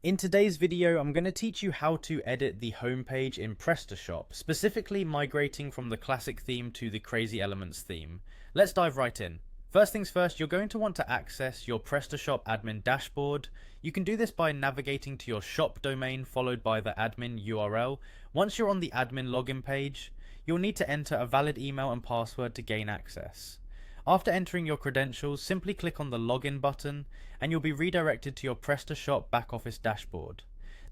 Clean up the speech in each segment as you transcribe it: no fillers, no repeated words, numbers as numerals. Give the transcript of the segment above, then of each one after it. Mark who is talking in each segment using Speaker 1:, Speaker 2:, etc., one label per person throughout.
Speaker 1: In today's video, I'm going to teach you how to edit the homepage in Prestashop, specifically migrating from the classic theme to the Crazy Elements theme. Let's dive right in. First things first, you're going to want to access your Prestashop admin dashboard. You can do this by navigating to your shop domain followed by the admin URL. Once you're on the admin login page, you'll need to enter a valid email and password to gain access. After entering your credentials, simply click on the login button and you'll be redirected to your Prestashop back office dashboard.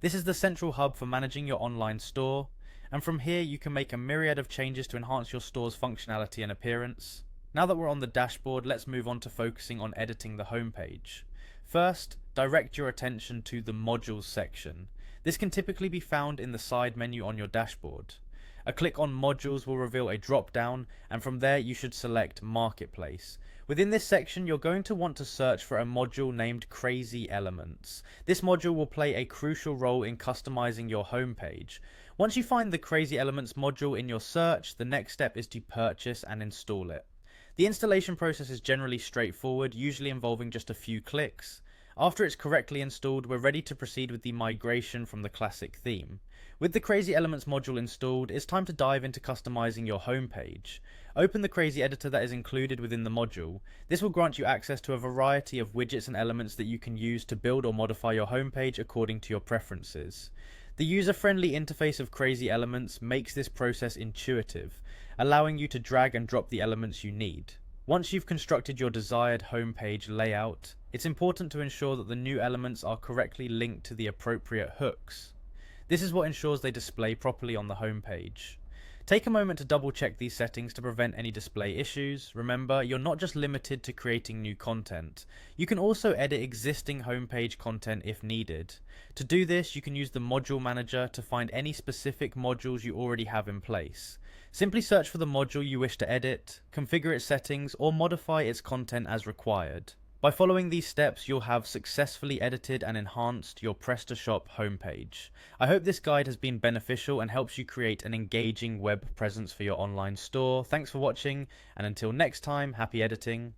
Speaker 1: This is the central hub for managing your online store, and from here you can make a myriad of changes to enhance your store's functionality and appearance. Now that we're on the dashboard, let's move on to focusing on editing the homepage. First, direct your attention to the modules section. This can typically be found in the side menu on your dashboard. A click on modules will reveal a drop down, and from there you should select marketplace. Within this section you're going to want to search for a module named Crazy Elements. This module will play a crucial role in customizing your homepage. Once you find the Crazy Elements module in your search, the next step is to purchase and install it. The installation process is generally straightforward, usually involving just a few clicks. After it's correctly installed, we're ready to proceed with the migration from the classic theme. With the Crazy Elements module installed, it's time to dive into customizing your homepage. Open the Crazy editor that is included within the module. This will grant you access to a variety of widgets and elements that you can use to build or modify your homepage according to your preferences. The user-friendly interface of Crazy Elements makes this process intuitive, allowing you to drag and drop the elements you need. Once you've constructed your desired homepage layout, it's important to ensure that the new elements are correctly linked to the appropriate hooks. This is what ensures they display properly on the homepage. Take a moment to double check these settings to prevent any display issues. Remember, you're not just limited to creating new content. You can also edit existing homepage content if needed. To do this, you can use the module manager to find any specific modules you already have in place. Simply search for the module you wish to edit, configure its settings, or modify its content as required. By following these steps, you'll have successfully edited and enhanced your Prestashop homepage. I hope this guide has been beneficial and helps you create an engaging web presence for your online store. Thanks for watching, and until next time, happy editing.